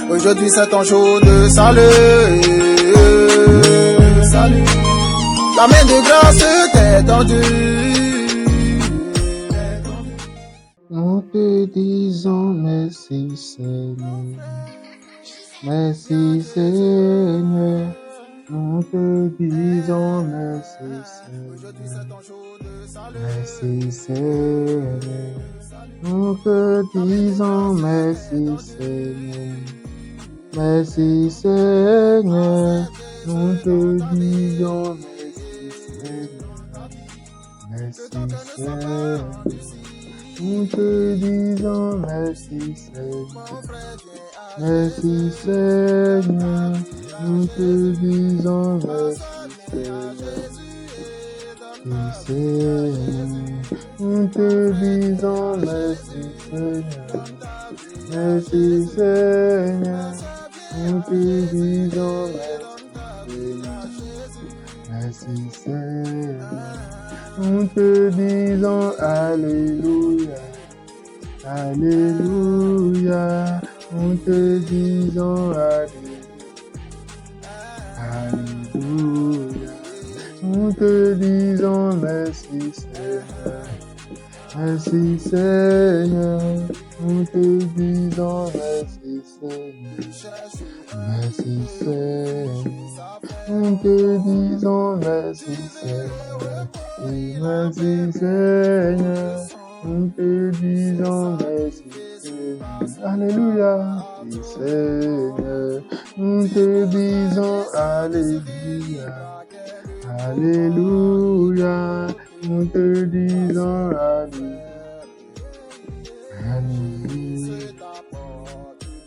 Aujourd'hui c'est ton jour de salut. Salut. La main de grâce t'est tendue. Nous te disons merci Seigneur. Merci Seigneur. Nous te disons merci Seigneur. Merci Seigneur. Nous te disons merci Seigneur. Merci Seigneur. Nous te disons merci Seigneur. Merci Seigneur. Nous te disons merci Seigneur. Merci Seigneur. Nous te disons merci Seigneur. Merci Seigneur. Nous te disons merci Seigneur. Merci Seigneur. Nous te disons merci Seigneur. Merci Seigneur. Nous te disons Alléluia. Alléluia. Nous te disons Alléluia. Nous te disons merci Seigneur. Merci Seigneur. Nous te disons merci Seigneur. Merci Seigneur. Nous te disons merci Seigneur. Merci Seigneur. Nous te disons merci Seigneur. Alléluia. Merci Seigneur. Nous te disons Alléluia. Alléluia. Nous te disons Alléluia. Alléluia.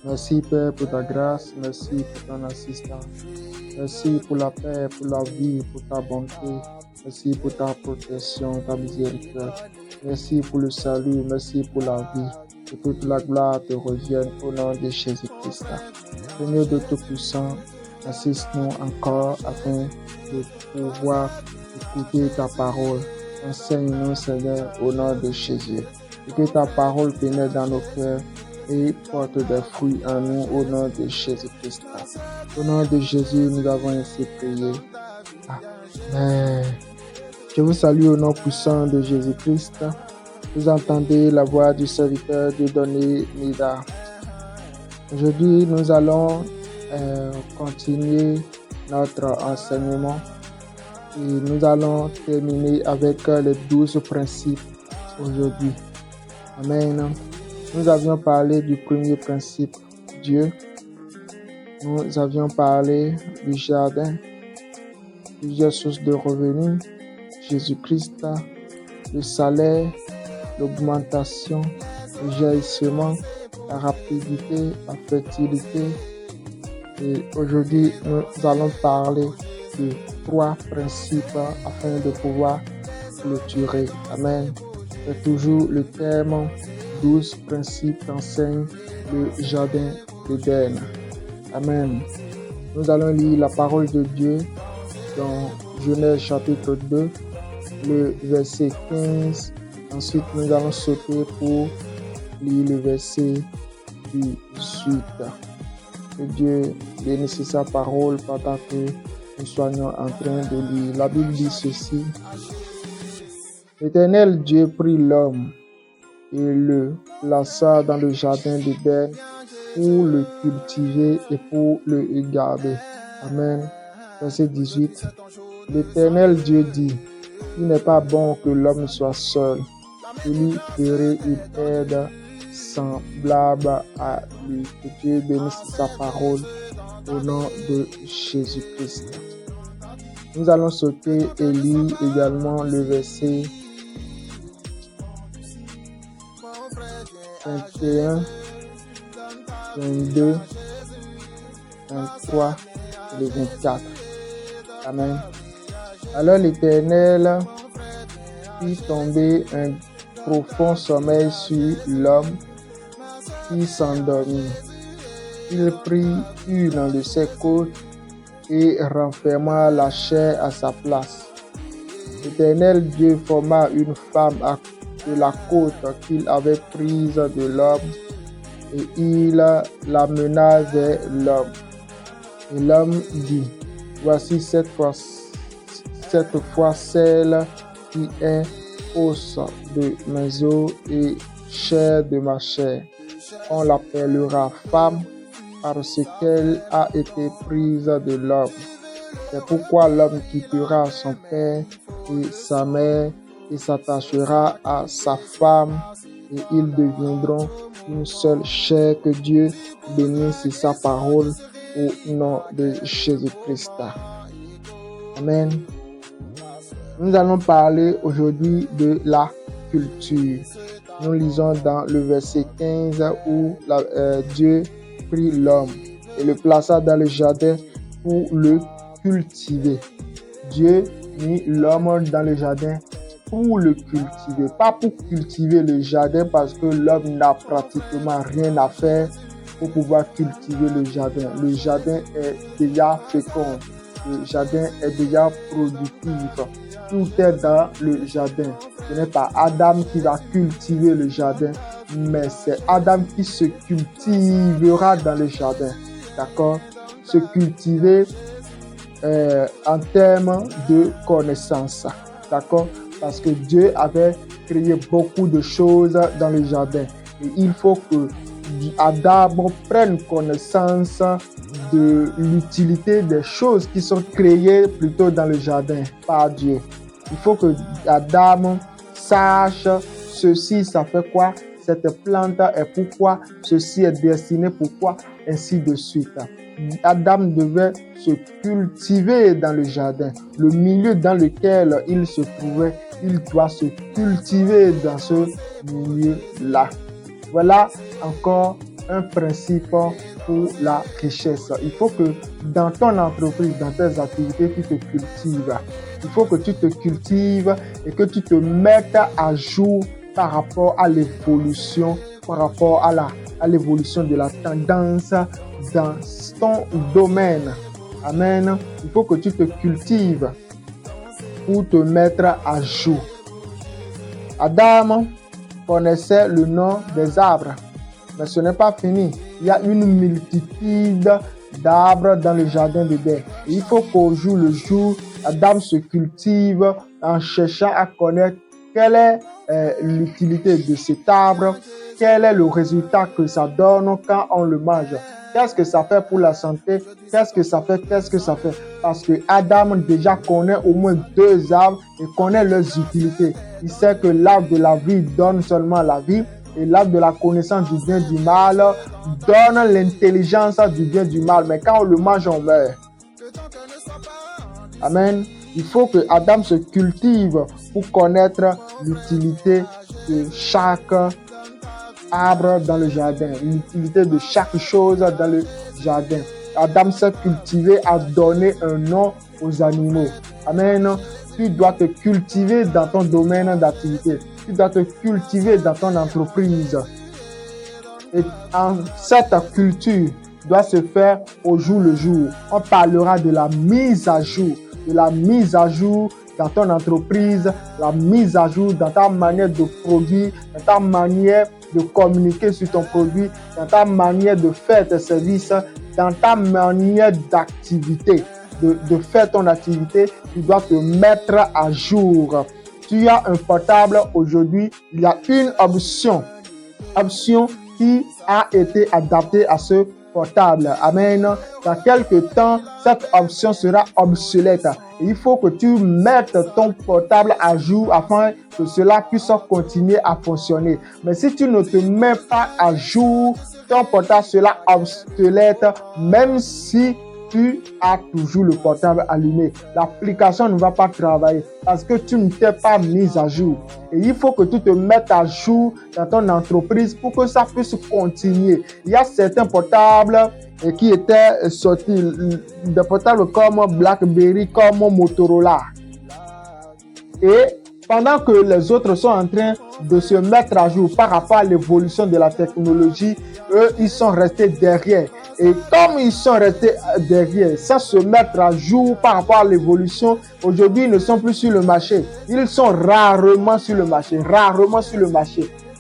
Merci Père pour ta grâce. Merci pour ton assistance. Merci pour la paix, pour la vie, pour ta bonté. Merci pour ta protection, ta miséricorde. Merci pour le salut. Merci pour la vie. Que toute la gloire te revienne au nom de Jésus-Christ. Seigneur de Tout-Puissant, assiste-nous encore afin de pouvoir écouter ta parole. Enseigne-nous, Seigneur, au nom de Jésus. Et que ta parole pénètre dans nos cœurs et porte des fruits en nous au nom de Jésus-Christ. Au nom de Jésus, nous avons ainsi prié. Amen. Je vous salue au nom puissant de Jésus-Christ. Vous entendez la voix du serviteur de Donné Nida. Aujourd'hui, nous allons continuer notre enseignement et nous allons terminer avec les 12 principes aujourd'hui. Amen. Nous avions parlé du premier principe, Dieu. Nous avions parlé du jardin, plusieurs sources de revenus, Jésus-Christ, le salaire, l'augmentation, le jaillissement, la rapidité, la fertilité. Et aujourd'hui, nous allons parler de 3 principes afin de pouvoir clôturer. Amen. C'est toujours le terme 12 principes qu'enseigne le jardin d'Éden. Amen. Nous allons lire la parole de Dieu dans Genèse chapitre 2, le verset 15. Ensuite, nous allons sauter pour lire le verset 18. Que Dieu bénisse sa parole pendant que nous soyons en train de lire. La Bible dit ceci. L'Éternel Dieu prit l'homme et le plaça dans le jardin d'Éden pour le cultiver et pour le garder. Amen. Verset 18. L'Éternel Dieu dit, il n'est pas bon que l'homme soit seul. Je lui ferai une aide semblable à lui. Que Dieu bénisse sa parole au nom de Jésus-Christ. Nous allons sauter et lire également le verset 21, 22, 23 et 24. Amen. Alors l'Éternel fit tomber un profond sommeil sur l'homme qui s'endormit. Il prit une de ses côtes et renferma la chair à sa place. L'Éternel Dieu forma une femme de la côte qu'il avait prise de l'homme et il l'amena vers l'homme. Et l'homme dit, voici cette fois celle qui est os de mes os et chair de ma chair. On l'appellera femme parce qu'elle a été prise de l'homme. C'est pourquoi l'homme quittera son père et sa mère et s'attachera à sa femme et ils deviendront une seule chair. Que Dieu bénisse sa parole au nom de Jésus-Christ. Amen. Nous allons parler aujourd'hui de la culture. Nous lisons dans le verset 15 où Dieu prit l'homme et le plaça dans le jardin pour le cultiver. Dieu mit l'homme dans le jardin pour le cultiver, pas pour cultiver le jardin parce que l'homme n'a pratiquement rien à faire pour pouvoir cultiver le jardin. Le jardin est déjà fécond, le jardin est déjà productif. Tout est dans le jardin. Ce n'est pas Adam qui va cultiver le jardin, mais c'est Adam qui se cultivera dans le jardin. D'accord? Se cultiver en termes de connaissance. D'accord? Parce que Dieu avait créé beaucoup de choses dans le jardin. Et il faut que Adam prenne connaissance de l'utilité des choses qui sont créées plutôt dans le jardin par Dieu. Il faut que Adam sache ceci, ça fait quoi, cette plante est pourquoi, ceci est destiné pourquoi, ainsi de suite. Adam devait se cultiver dans le jardin. Le milieu dans lequel il se trouvait, il doit se cultiver dans ce milieu-là. Voilà encore un principe pour la richesse. Il faut que dans ton entreprise, dans tes activités, tu te cultives. Il faut que tu te cultives et que tu te mettes à jour par rapport à l'évolution, par rapport à l'évolution de la tendance dans ton domaine. Amen. Il faut que tu te cultives pour te mettre à jour. Adam connaissait le nom des arbres, mais ce n'est pas fini. Il y a une multitude d'arbres dans le jardin d'Éden. Il faut qu'au jour le jour, Adam se cultive en cherchant à connaître quelle est l'utilité de cet arbre, quel est le résultat que ça donne quand on le mange. Qu'est-ce que ça fait pour la santé? Qu'est-ce que ça fait? Parce que Adam déjà connaît au moins 2 arbres et connaît leurs utilités. Il sait que l'arbre de la vie donne seulement la vie et l'arbre de la connaissance du bien et du mal donne l'intelligence du bien et du mal. Mais quand on le mange, on meurt. Amen. Il faut que Adam se cultive pour connaître l'utilité de chaque arbre dans le jardin, l'utilité de chaque chose dans le jardin. Adam s'est cultivé à donner un nom aux animaux. Amen. Tu dois te cultiver dans ton domaine d'activité. Tu dois te cultiver dans ton entreprise. Et cette culture doit se faire au jour le jour. On parlera de la mise à jour. De la mise à jour dans ton entreprise, la mise à jour dans ta manière de produire, dans ta manière de communiquer sur ton produit, dans ta manière de faire tes services, dans ta manière d'activité, de faire ton activité, tu dois te mettre à jour. Tu as un portable aujourd'hui, il y a une option qui a été adaptée à ce portable. Amen. Dans quelques temps, cette option sera obsolète. Il faut que tu mettes ton portable à jour afin que cela puisse continuer à fonctionner. Mais si tu ne te mets pas à jour, ton portable sera obsolète, même si tu as toujours le portable allumé. L'application ne va pas travailler parce que tu ne t'es pas mis à jour. Et il faut que tu te mettes à jour dans ton entreprise pour que ça puisse continuer. Il y a certains portables qui étaient sortis, des portables comme BlackBerry, comme Motorola. Et pendant que les autres sont en train de se mettre à jour par rapport à l'évolution de la technologie, eux, ils sont restés derrière. Et comme ils sont restés derrière, sans se mettre à jour par rapport à l'évolution, aujourd'hui, ils ne sont plus sur le marché. Ils sont rarement sur le marché,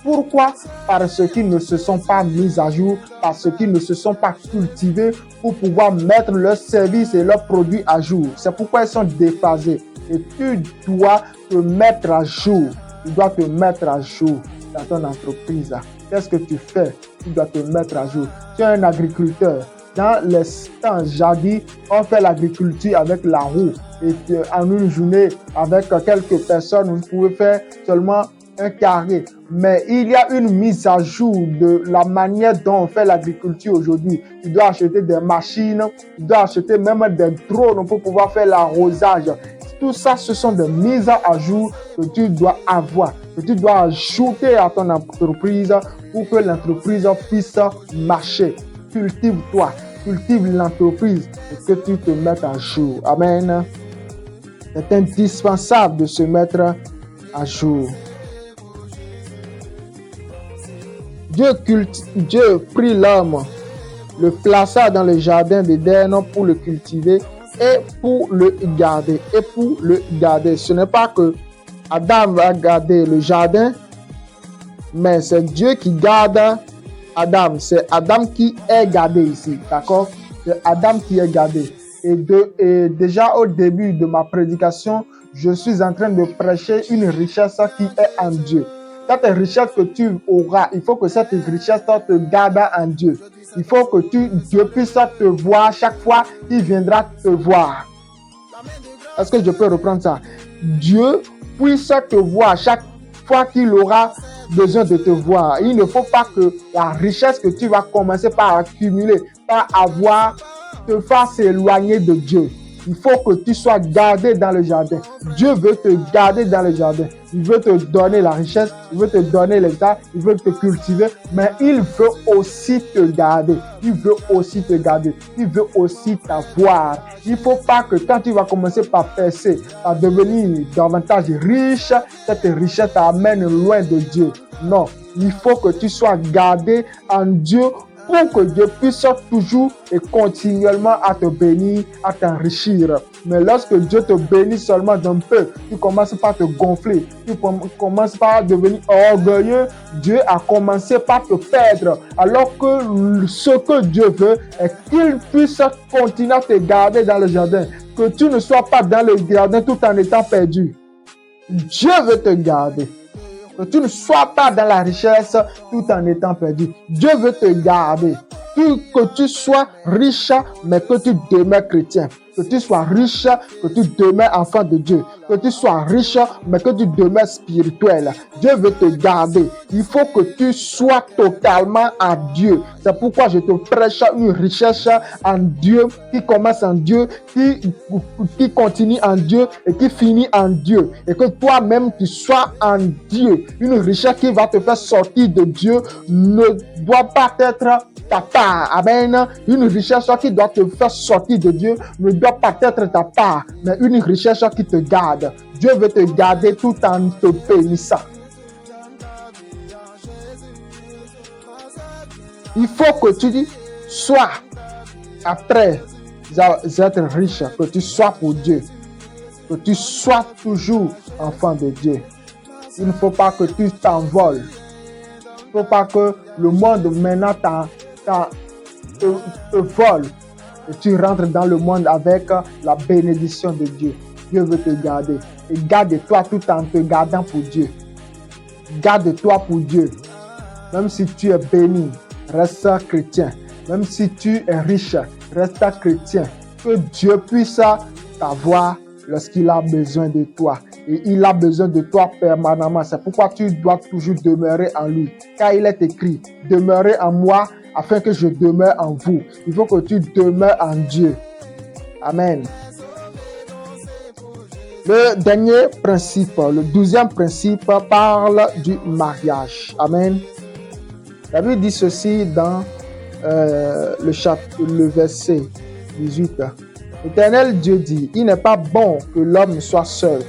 Pourquoi? Parce qu'ils ne se sont pas mis à jour, parce qu'ils ne se sont pas cultivés pour pouvoir mettre leurs services et leurs produits à jour. C'est pourquoi ils sont déphasés. Et tu dois te mettre à jour. Tu dois te mettre à jour dans ton entreprise. Qu'est-ce que tu fais? Tu dois te mettre à jour. Tu es un agriculteur. Dans les temps jadis, on fait l'agriculture avec la roue. Et en une journée, avec quelques personnes, vous pouvez faire seulement un carré. Mais il y a une mise à jour de la manière dont on fait l'agriculture aujourd'hui. Tu dois acheter des machines, tu dois acheter même des drones pour pouvoir faire l'arrosage. Tout ça, ce sont des mises à jour que tu dois avoir, que tu dois ajouter à ton entreprise pour que l'entreprise puisse marcher. Cultive-toi, cultive l'entreprise et que tu te mettes à jour. Amen. C'est indispensable de se mettre à jour. Dieu prit l'homme, le plaça dans le jardin d'Éden pour le cultiver et pour le garder. Ce n'est pas que Adam va garder le jardin, mais c'est Dieu qui garde Adam. C'est Adam qui est gardé ici, d'accord? C'est Adam qui est gardé. Et déjà au début de ma prédication, je suis en train de prêcher une richesse qui est en Dieu. Cette richesse que tu auras, il faut que cette richesse te garde en Dieu. Il faut que Dieu puisse te voir chaque fois qu'il viendra te voir. Est-ce que je peux reprendre ça? Dieu puisse te voir chaque fois qu'il aura besoin de te voir. Il ne faut pas que la richesse que tu vas commencer par accumuler, par avoir, te fasse éloigner de Dieu. Il faut que tu sois gardé dans le jardin. Dieu veut te garder dans le jardin. Il veut te donner la richesse, il veut te donner l'état, il veut te cultiver, mais il veut aussi te garder. Il veut aussi te garder. Il veut aussi t'avoir. Il ne faut pas que quand tu vas commencer par percer, à devenir davantage riche, cette richesse t'amène loin de Dieu. Non, il faut que tu sois gardé en Dieu pour que Dieu puisse toujours et continuellement à te bénir, à t'enrichir. Mais lorsque Dieu te bénit seulement d'un peu, tu commences par te gonfler, tu commences par devenir orgueilleux, Dieu a commencé par te perdre. Alors que ce que Dieu veut est qu'il puisse continuer à te garder dans le jardin, que tu ne sois pas dans le jardin tout en étant perdu. Dieu veut te garder. Que tu ne sois pas dans la richesse tout en étant perdu. Dieu veut te garder. Que tu sois riche, mais que tu demeures chrétien. Que tu sois riche, que tu demeures enfant de Dieu. Que tu sois riche, mais que tu demeures spirituel. Dieu veut te garder. Il faut que tu sois totalement à Dieu. C'est pourquoi je te prêche une richesse en Dieu, qui commence en Dieu, qui continue en Dieu et qui finit en Dieu. Et que toi-même, tu sois en Dieu. Une richesse qui va te faire sortir de Dieu ne doit pas être ta part. Amen. Une richesse qui doit te faire sortir de Dieu ne doit pas être ta part, mais une richesse qui te garde. Dieu veut te garder tout en te bénissant. Il faut que tu sois, après être riche, que tu sois pour Dieu, que tu sois toujours enfant de Dieu. Il ne faut pas que tu t'envoles. Il ne faut pas que le monde maintenant te vole. Et tu rentres dans le monde avec la bénédiction de Dieu. Dieu veut te garder. Et garde-toi tout en te gardant pour Dieu. Garde-toi pour Dieu. Même si tu es béni, reste chrétien. Même si tu es riche, reste chrétien. Que Dieu puisse t'avoir lorsqu'il a besoin de toi. Et il a besoin de toi permanemment. C'est pourquoi tu dois toujours demeurer en lui. Car il est écrit, demeurez en moi afin que je demeure en vous. Il faut que tu demeures en Dieu. Amen. Le dernier principe, le 12e principe, parle du mariage. Amen. La Bible dit ceci dans le verset 18. L'Éternel Dieu dit, il n'est pas bon que l'homme soit seul.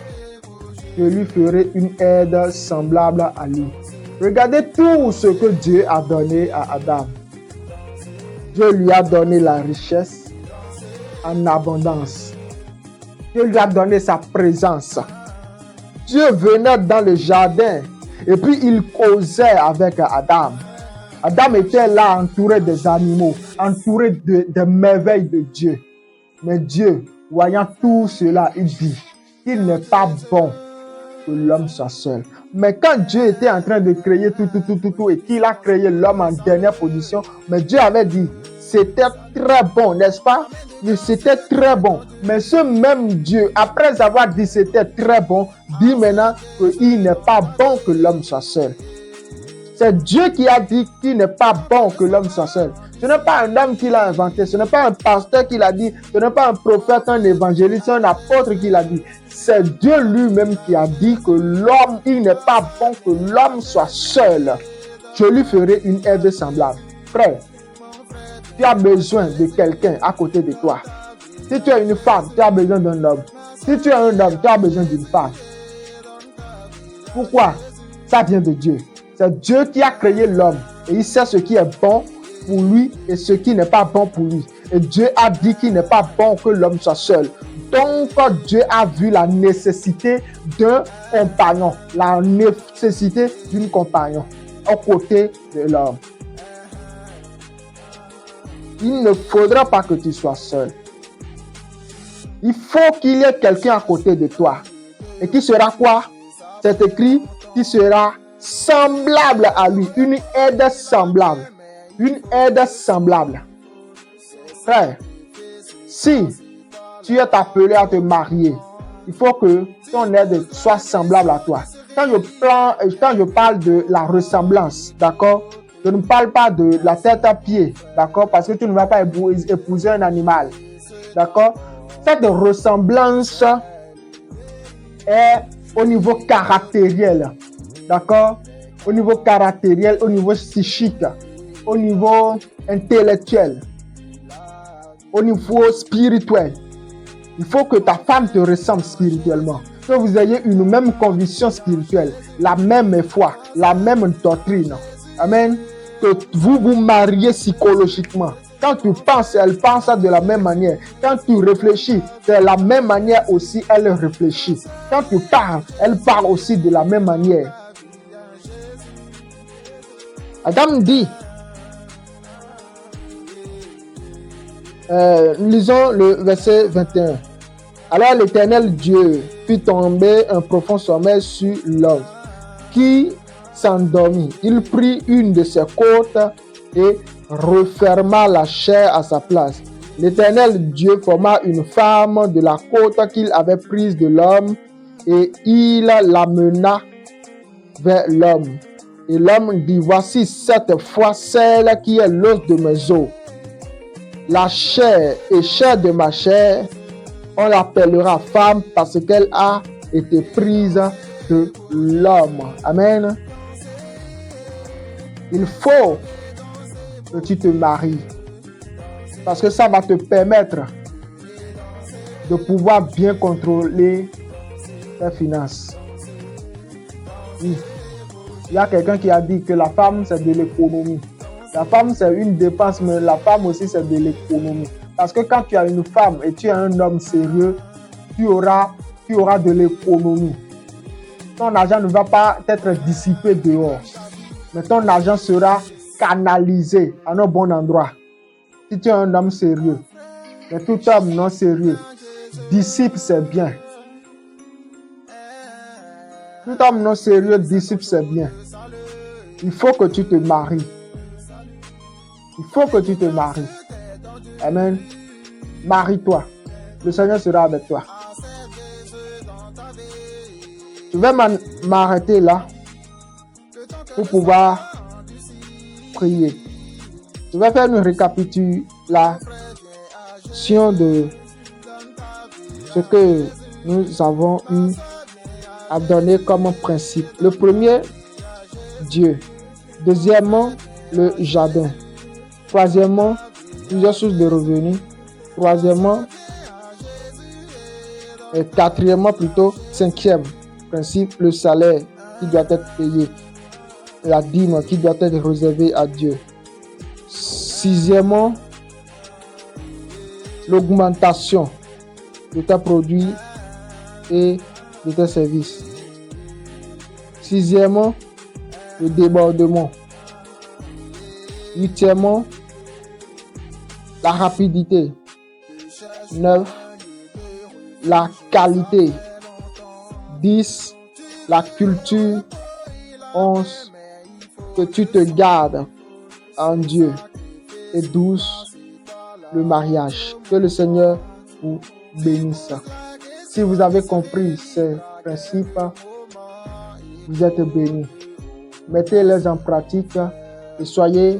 Je lui ferai une aide semblable à lui. Regardez tout ce que Dieu a donné à Adam. Dieu lui a donné la richesse en abondance. Dieu lui a donné sa présence. Dieu venait dans le jardin Et puis, il causait avec Adam. Adam était là, entouré des animaux, entouré des merveilles de Dieu. Mais Dieu, voyant tout cela, il dit qu'il n'est pas bon que l'homme soit seul. Mais quand Dieu était en train de créer tout, et qu'il a créé l'homme en dernière position, mais Dieu avait dit, c'était très bon, n'est-ce pas? Mais c'était très bon. Mais ce même Dieu, après avoir dit c'était très bon, dit maintenant qu'il n'est pas bon que l'homme soit seul. C'est Dieu qui a dit qu'il n'est pas bon que l'homme soit seul. Ce n'est pas un homme qui l'a inventé, ce n'est pas un pasteur qui l'a dit, ce n'est pas un prophète, un évangéliste, un apôtre qui l'a dit. C'est Dieu lui-même qui a dit que l'homme, il n'est pas bon que l'homme soit seul. Je lui ferai une aide semblable. Frère, tu as besoin de quelqu'un à côté de toi. Si tu es une femme, tu as besoin d'un homme. Si tu es un homme, tu as besoin d'une femme. Pourquoi? Ça vient de Dieu. C'est Dieu qui a créé l'homme et il sait ce qui est bon pour lui et ce qui n'est pas bon pour lui. Et Dieu a dit qu'il n'est pas bon que l'homme soit seul. Donc Dieu a vu la nécessité d'un compagnon, la nécessité d'une compagnon aux côtés de l'homme. Il ne faudra pas que tu sois seul. Il faut qu'il y ait quelqu'un à côté de toi. Et qui sera quoi? C'est écrit, qui sera semblable à lui, une aide semblable. Une aide semblable. Frère, si tu es appelé à te marier, il faut que ton aide soit semblable à toi. Quand je parle de la ressemblance, d'accord, je ne parle pas de la tête à pied, d'accord, parce que tu ne vas pas épouser un animal, d'accord. Cette ressemblance est au niveau caractériel, d'accord, au niveau caractériel, au niveau psychique, au niveau intellectuel, au niveau spirituel. Il faut que ta femme te ressemble spirituellement, que vous ayez une même conviction spirituelle, la même foi, la même doctrine. Amen. Que vous vous mariez psychologiquement. Quand tu penses, elle pense de la même manière. Quand tu réfléchis, de la même manière aussi, elle réfléchit. Quand tu parles, elle parle aussi de la même manière. Adam dit, lisons le verset 21. Alors l'Éternel Dieu fit tomber un profond sommeil sur l'homme, qui s'endormit. Il prit une de ses côtes et referma la chair à sa place. L'Éternel Dieu forma une femme de la côte qu'il avait prise de l'homme et il l'amena vers l'homme. Et l'homme dit, voici cette fois celle qui est l'os de mes os, la chair et chair de ma chair. On l'appellera femme parce qu'elle a été prise de l'homme. Amen. Il faut que tu te maries parce que ça va te permettre de pouvoir bien contrôler tes finances. Oui. Il y a quelqu'un qui a dit que la femme c'est de l'économie. La femme c'est une dépense, mais la femme aussi c'est de l'économie. Parce que quand tu as une femme et tu es un homme sérieux, tu auras de l'économie. Ton argent ne va pas être dissipé dehors, mais ton argent sera canalisé à un bon endroit. Si tu es un homme sérieux, mais tout homme non sérieux dissipe ses biens. Tout homme non sérieux dissipe ses biens. Il faut que tu te maries. Il faut que tu te maries. Amen. Marie-toi. Le Seigneur sera avec toi. Je vais m'arrêter là pour pouvoir prier. Je vais faire une récapitulation de ce que nous avons eu à donner comme principe. Le premier, Dieu. Deuxièmement, le jardin. Troisièmement, plusieurs sources de revenus. Troisièmement, et quatrièmement plutôt, cinquième principe, le salaire qui doit être payé. La dîme qui doit être réservée à Dieu. Sixièmement, l'augmentation de tes produits et de tes services. Sixièmement, le débordement. Huitièmement, la rapidité. 9, la qualité. 10, la culture. 11, que tu te gardes en Dieu. Et 12, le mariage. Que le Seigneur vous bénisse. Si vous avez compris ces principes, vous êtes bénis. Mettez-les en pratique et soyez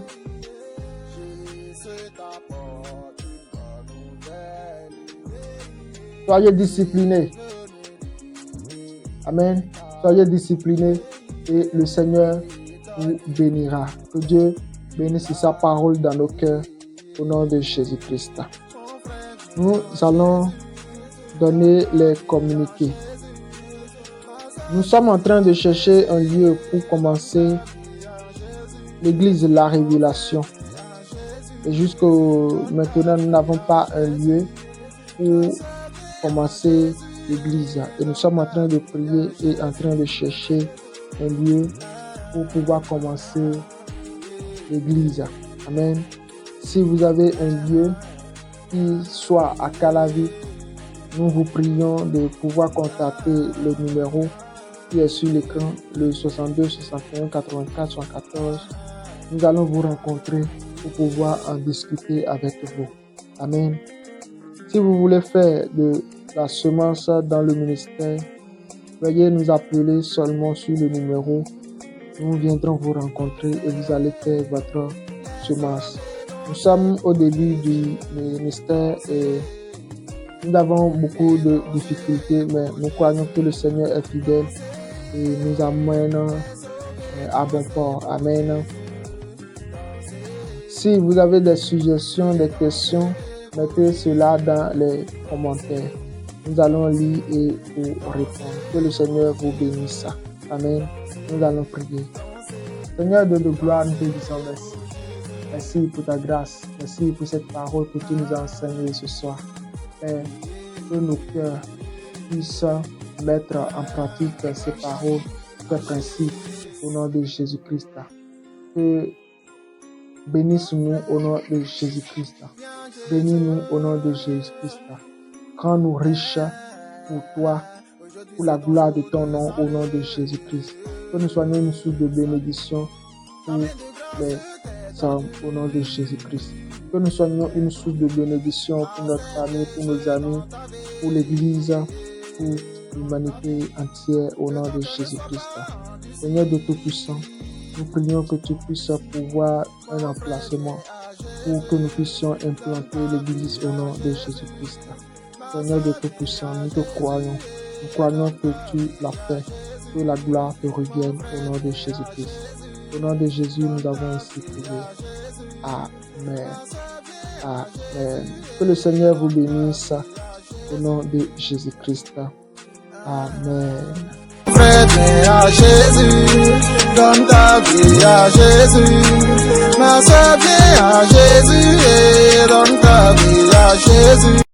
disciplinés. Amen. Soyez disciplinés et le Seigneur vous bénira. Que Dieu bénisse sa parole dans nos cœurs au nom de Jésus-Christ. Nous allons donner les communiqués. Nous sommes en train de chercher un lieu pour commencer l'église de la Révélation. Et jusqu'à maintenant, nous n'avons pas un lieu pour commencer l'église. Et nous sommes en train de prier et en train de chercher un lieu pour pouvoir commencer l'église. Amen. Si vous avez un lieu qui soit à Calavi, nous vous prions de pouvoir contacter le numéro qui est sur l'écran, le 62 61 84 74. Nous allons vous rencontrer pour pouvoir en discuter avec vous. Amen. Si vous voulez faire de la semence dans le ministère, veuillez nous appeler seulement sur le numéro. Nous viendrons vous rencontrer et vous allez faire votre semence. Nous sommes au début du ministère et nous avons beaucoup de difficultés, mais nous croyons que le Seigneur est fidèle et nous amène à bon port. Amen. Si vous avez des suggestions, des questions, mettez cela dans les commentaires. Nous allons lire et vous répondre. Que le Seigneur vous bénisse. Amen. Nous allons prier. Seigneur de gloire, nous te disons merci. Merci pour ta grâce. Merci pour cette parole que tu nous as enseignée ce soir. Père, que nos cœurs puissent mettre en pratique ces paroles, ces principes au nom de Jésus-Christ. Que bénisse-nous au nom de Jésus-Christ. Bénis-nous au nom de Jésus-Christ. Rends-nous riches pour toi, pour la gloire de ton nom au nom de Jésus-Christ. Que nous soyons une source de bénédiction pour les hommes au nom de Jésus-Christ. Que nous soyons une source de bénédiction pour notre famille, pour nos amis, pour l'Église, pour l'humanité entière au nom de Jésus-Christ. Seigneur de Tout-Puissant, nous prions que tu puisses pouvoir un emplacement pour que nous puissions implanter l'Église au nom de Jésus-Christ. Seigneur de Tout-Puissant, nous te croyons. Nous croyons que tu l'as fait, que la gloire te revienne au nom de Jésus-Christ. Au nom de Jésus, nous avons ainsi prié. Amen. Amen. Que le Seigneur vous bénisse au nom de Jésus-Christ. Amen. Prête à Jésus, donne ta vie à Jésus, ma soeur viens à Jésus et donne ta vie à Jésus.